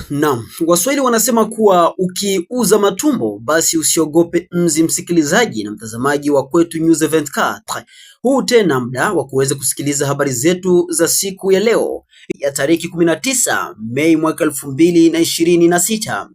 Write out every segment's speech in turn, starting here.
Naam, Waswahili wanasema kuwa ukiuza matumbo basi usiogope nzi, msikilizaji na mtazamaji wa Kwetu News 24. Huu tena muda wa kuweza kusikiliza habari zetu za siku ya leo ya tariki 19 Mei mwaka 2026.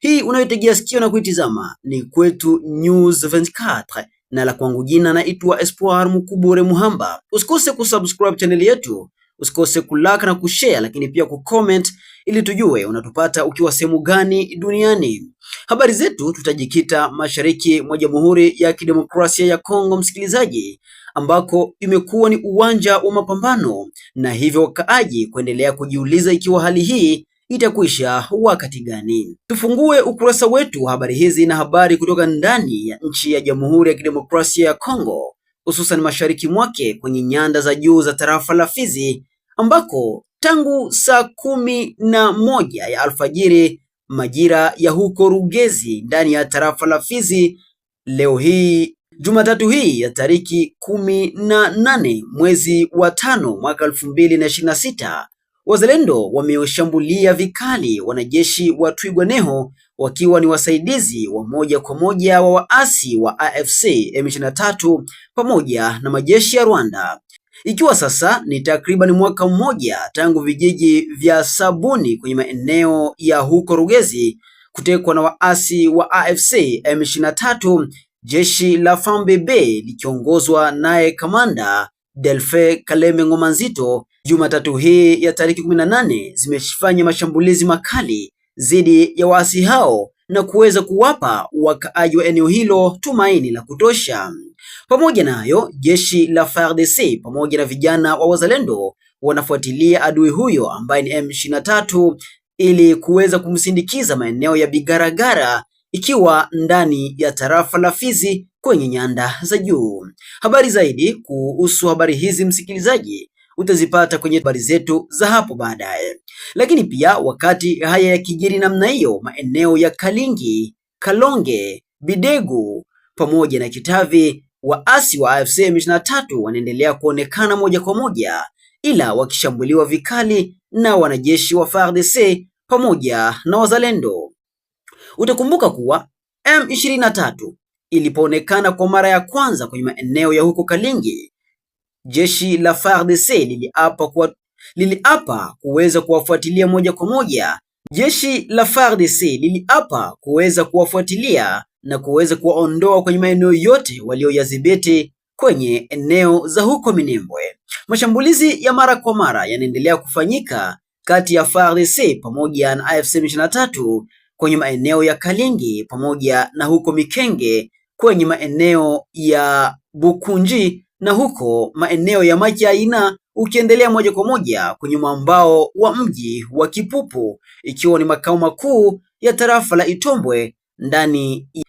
Hii unayotegea sikio na kuitizama ni Kwetu News 24 na la kwangu jina naitwa Espoir Mukubure Muhamba. Usikose kusubscribe channel yetu, usikose kulike na kushare, lakini pia kucomment ili tujue unatupata ukiwa sehemu gani duniani. Habari zetu tutajikita mashariki mwa Jamhuri ya Kidemokrasia ya Kongo, msikilizaji, ambako imekuwa ni uwanja wa mapambano na hivyo wakaaji kuendelea kujiuliza ikiwa hali hii itakwisha wakati gani. Tufungue ukurasa wetu wa habari hizi na habari kutoka ndani ya nchi ya Jamhuri ya Kidemokrasia ya Kongo, hususan mashariki mwake kwenye nyanda za juu za tarafa la Fizi, ambako tangu saa 11 ya alfajiri majira ya huko Rugezi ndani ya tarafa la Fizi, leo hii Jumatatu hii ya tariki 18 mwezi wa 5 mwaka 2026, wazalendo wameshambulia vikali wanajeshi wa Twirwaneho wakiwa ni wasaidizi wa moja kwa moja wa waasi wa AFC M23 pamoja na majeshi ya Rwanda. Ikiwa sasa ni takriban mwaka mmoja tangu vijiji vya Sabuni kwenye maeneo ya huko Rugezi kutekwa na waasi wa AFC M23, jeshi la FARDC likiongozwa naye kamanda Delfe Kaleme Ngoma Nzito, Jumatatu hii ya tariki 18 zimefanya mashambulizi makali dhidi ya waasi hao na kuweza kuwapa wakaaji wa eneo hilo tumaini la kutosha. Pamoja na hayo, jeshi la FARDC pamoja na vijana wa wazalendo wanafuatilia adui huyo ambaye ni M23 ili kuweza kumsindikiza maeneo ya Bigaragara, ikiwa ndani ya tarafa la Fizi kwenye nyanda za juu. Habari zaidi kuhusu habari hizi, msikilizaji, utazipata kwenye habari zetu za hapo baadaye. Lakini pia wakati haya yakijiri namna hiyo, maeneo ya Kalingi, Kalonge, Bidegu pamoja na Kitavi, waasi wa AFC M23 wanaendelea kuonekana moja kwa moja, ila wakishambuliwa vikali na wanajeshi wa FARDC pamoja na wazalendo. Utakumbuka kuwa M23 ilipoonekana kwa mara ya kwanza kwenye maeneo ya huko Kalingi, jeshi la FARDC liliapa kuweza kuwafuatilia moja kwa moja. Jeshi la FARDC liliapa kuweza kuwafuatilia na kuweza kuwaondoa kwenye maeneo yote walioyadhibiti kwenye eneo za huko Minembwe. Mashambulizi ya mara kwa mara yanaendelea kufanyika kati ya FARDC pamoja na AFC M23 kwenye maeneo ya Kalingi pamoja na huko Mikenge kwenye maeneo ya Bukunji na huko maeneo ya Machaina, ukiendelea moja kwa moja kwenye mwambao wa mji wa Kipupu, ikiwa ni makao makuu ya tarafa la Itombwe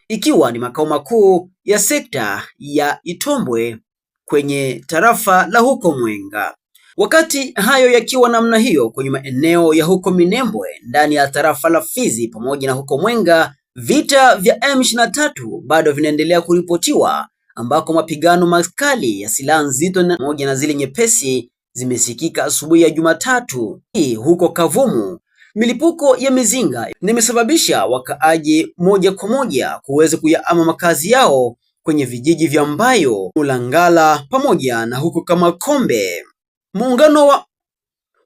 ikiwa ni makao makuu ya sekta ya Itombwe kwenye tarafa la huko Mwenga. Wakati hayo yakiwa namna hiyo kwenye maeneo ya huko Minembwe ndani ya tarafa la Fizi pamoja na huko Mwenga, vita vya M23 bado vinaendelea kuripotiwa, ambako mapigano makali ya silaha nzito pamoja na zile nyepesi zimesikika asubuhi ya Jumatatu hii huko Kavumu. Milipuko ya mizinga imesababisha wakaaji moja kwa moja kuweza kuyahama makazi yao kwenye vijiji vya Mbayo, Mulangala pamoja na huko Kamakombe.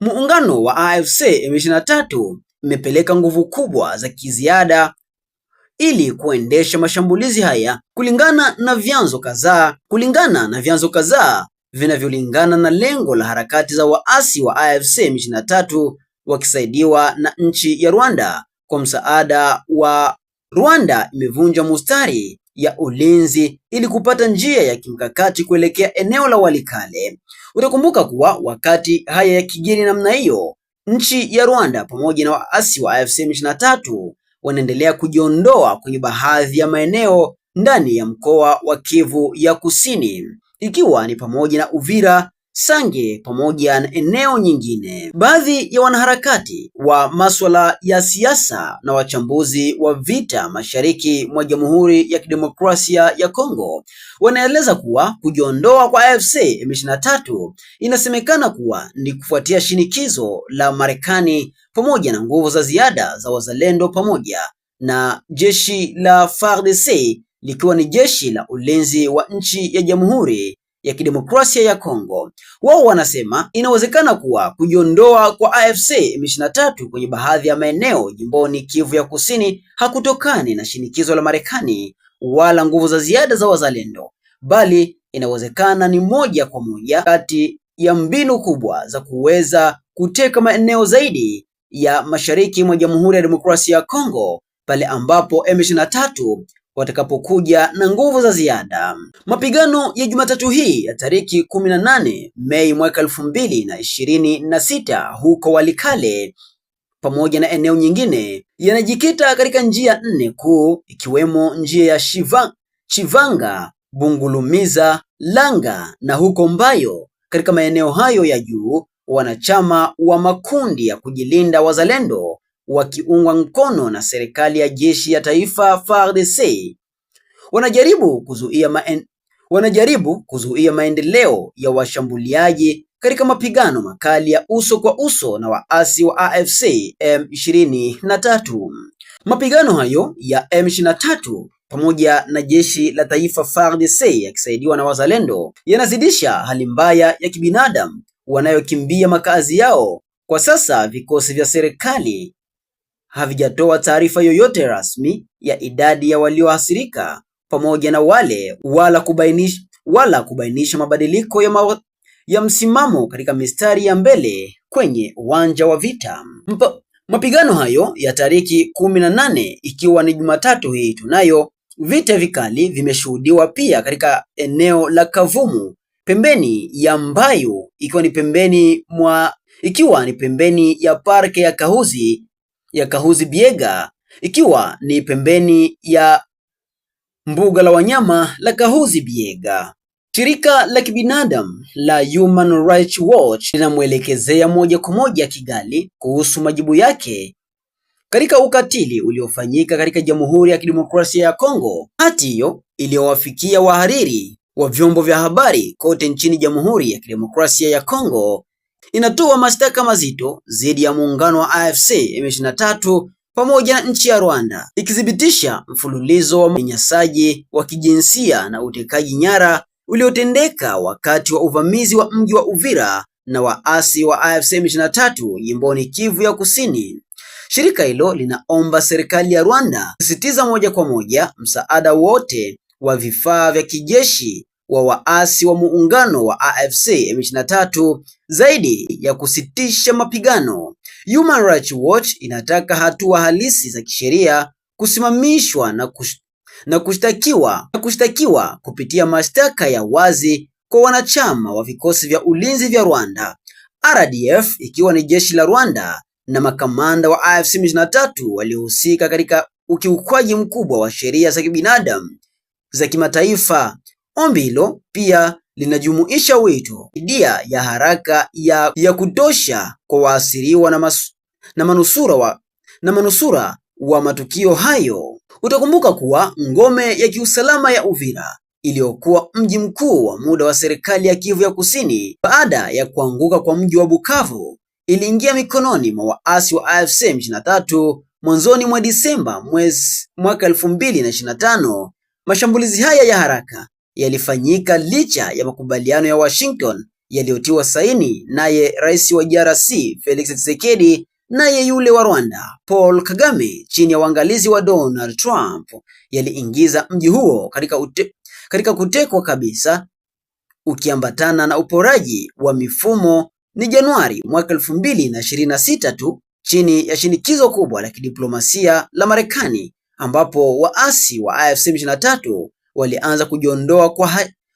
Muungano wa AFC M23 imepeleka nguvu kubwa za kiziada ili kuendesha mashambulizi haya kulingana na vyanzo kadhaa vinavyolingana na lengo la harakati za waasi wa AFC M23 wakisaidiwa na nchi ya Rwanda. Kwa msaada wa Rwanda imevunja mustari ya ulinzi ili kupata njia ya kimkakati kuelekea eneo la Walikale. Utakumbuka kuwa wakati haya yakijiri namna hiyo, nchi ya Rwanda pamoja na waasi wa AFC M23 wanaendelea kujiondoa kwenye baadhi ya maeneo ndani ya mkoa wa Kivu ya Kusini, ikiwa ni pamoja na Uvira Sange pamoja na eneo nyingine. Baadhi ya wanaharakati wa masuala ya siasa na wachambuzi wa vita mashariki mwa Jamhuri ya Kidemokrasia ya Kongo wanaeleza kuwa kujiondoa kwa AFC M23 inasemekana kuwa ni kufuatia shinikizo la Marekani pamoja na nguvu za ziada za wazalendo pamoja na jeshi la FARDC likiwa ni jeshi la ulinzi wa nchi ya Jamhuri ya Kidemokrasia ya Kongo. Wao wanasema inawezekana kuwa kujiondoa kwa AFC M23 kwenye baadhi ya maeneo jimboni Kivu ya Kusini hakutokani na shinikizo la Marekani wala nguvu za ziada za wazalendo, bali inawezekana ni moja kwa moja kati ya mbinu kubwa za kuweza kuteka maeneo zaidi ya mashariki mwa Jamhuri ya Demokrasia ya Kongo pale ambapo M23 watakapokuja na nguvu za ziada. Mapigano ya Jumatatu hii ya tariki 18 Mei mwaka 2026 huko Walikale pamoja na eneo nyingine yanajikita katika njia 4 kuu ikiwemo njia ya Chivanga, Bungulumiza, Langa na huko Mbayo. Katika maeneo hayo ya juu, wanachama wa makundi ya kujilinda wazalendo wakiungwa mkono na serikali ya jeshi ya taifa FARDC wanajaribu kuzuia maendeleo ya washambuliaji katika mapigano makali ya uso kwa uso na waasi wa AFC M23. Mapigano hayo ya M23 pamoja na jeshi la taifa FARDC yakisaidiwa na wazalendo yanazidisha hali mbaya ya kibinadamu wanayokimbia makazi yao. Kwa sasa vikosi vya serikali havijatoa taarifa yoyote rasmi ya idadi ya walioathirika pamoja na wala kubainisha mabadiliko ya msimamo katika mistari ya mbele kwenye uwanja wa vita. Mapigano hayo ya tariki 18 ikiwa ni Jumatatu hii tunayo, vita vikali vimeshuhudiwa pia katika eneo la Kavumu pembeni ya Mbayo ikiwa ni pembeni ya parke ya Kahuzi Biega ikiwa ni pembeni ya mbuga la wanyama la Kahuzi Biega. Shirika la kibinadamu la Human Rights Watch linamwelekezea moja kwa moja Kigali kuhusu majibu yake katika ukatili uliofanyika katika Jamhuri ya Kidemokrasia ya Kongo. Hati hiyo iliyowafikia wahariri wa vyombo vya habari kote nchini Jamhuri ya Kidemokrasia ya Kongo inatoa mashtaka mazito dhidi ya muungano wa AFC M23 pamoja na nchi ya Rwanda, ikithibitisha mfululizo wa unyanyasaji wa kijinsia na utekaji nyara uliotendeka wakati wa uvamizi wa mji wa Uvira na waasi wa AFC M23 jimboni Kivu ya Kusini. Shirika hilo linaomba serikali ya Rwanda kusisitiza moja kwa moja msaada wote wa vifaa vya kijeshi wa waasi wa muungano wa AFC M23 zaidi ya kusitisha mapigano. Human Rights Watch inataka hatua halisi za kisheria kusimamishwa na kushtakiwa kupitia mashtaka ya wazi kwa wanachama wa vikosi vya ulinzi vya Rwanda, RDF ikiwa ni jeshi la Rwanda, na makamanda wa AFC M23 waliohusika katika ukiukwaji mkubwa wa sheria za kibinadamu za kimataifa. Ombi hilo pia linajumuisha wito fidia ya haraka ya kutosha kwa waasiriwa na manusura wa matukio hayo. Utakumbuka kuwa ngome ya kiusalama ya Uvira iliyokuwa mji mkuu wa muda wa serikali ya Kivu ya Kusini baada ya kuanguka kwa mji wa Bukavu iliingia mikononi mwa waasi wa AFC M23 mwanzoni mwa Disemba mwaka 2025. Mashambulizi haya ya haraka yalifanyika licha ya makubaliano ya Washington yaliyotiwa saini naye rais wa DRC Felix Tshisekedi naye yule wa Rwanda Paul Kagame chini ya uangalizi wa Donald Trump, yaliingiza mji huo katika kutekwa kabisa, ukiambatana na uporaji wa mifumo. Ni Januari mwaka 2026 tu chini ya shinikizo kubwa la kidiplomasia la Marekani ambapo waasi wa AFC M23 walianza kujiondoa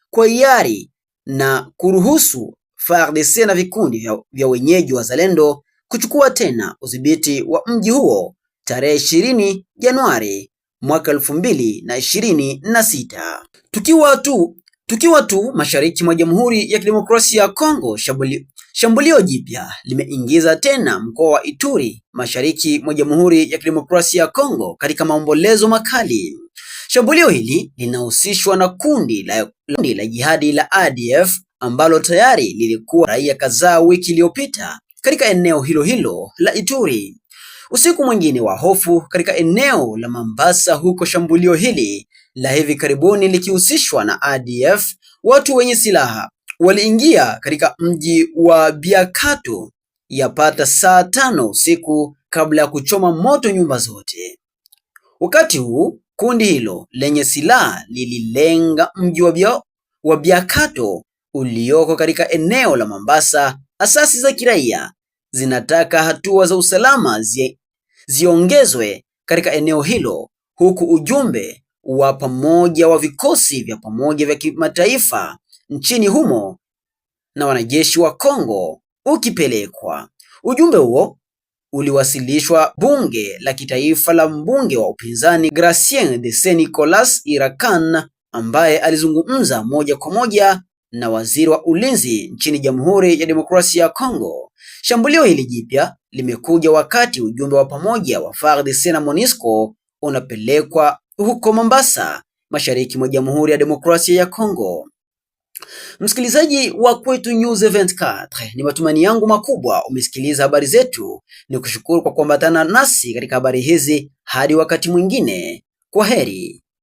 kwa hiari na kuruhusu FARDC na vikundi vya wenyeji wazalendo kuchukua tena udhibiti wa mji huo tarehe 20 Januari mwaka 2026. Tukiwa tu mashariki mwa Jamhuri ya Kidemokrasia ya Kongo, shambulio jipya limeingiza tena mkoa wa Ituri mashariki mwa Jamhuri ya Kidemokrasia ya Kongo katika maombolezo makali. Shambulio hili linahusishwa na kundi la jihadi la ADF ambalo tayari lilikuwa raia kadhaa wiki iliyopita katika eneo hilo hilo la Ituri. Usiku mwingine wa hofu katika eneo la Mambasa, huko shambulio hili la hivi karibuni likihusishwa na ADF. Watu wenye silaha waliingia katika mji wa Biakato yapata saa 5 usiku kabla ya kuchoma moto nyumba zote. Wakati huu kundi hilo lenye silaha lililenga mji wa Biakato ulioko katika eneo la Mambasa. Asasi za kiraia zinataka hatua za usalama ziongezwe katika eneo hilo, huku ujumbe wa pamoja wa vikosi vya pamoja vya kimataifa nchini humo na wanajeshi wa Kongo ukipelekwa. Ujumbe huo uliwasilishwa bunge la kitaifa la mbunge wa upinzani Gratien de Saint Nicolas Irakan, ambaye alizungumza moja kwa moja na waziri wa ulinzi nchini Jamhuri ya Demokrasia ya Kongo. Shambulio hili jipya limekuja wakati ujumbe wa pamoja wa FARDC na MONUSCO unapelekwa huko Mombasa, mashariki mwa Jamhuri ya Demokrasia ya Kongo. Msikilizaji wa Kwetu News 24, ni matumaini yangu makubwa umesikiliza habari zetu. Ni kushukuru kwa kuambatana nasi katika habari hizi. Hadi wakati mwingine, kwa heri.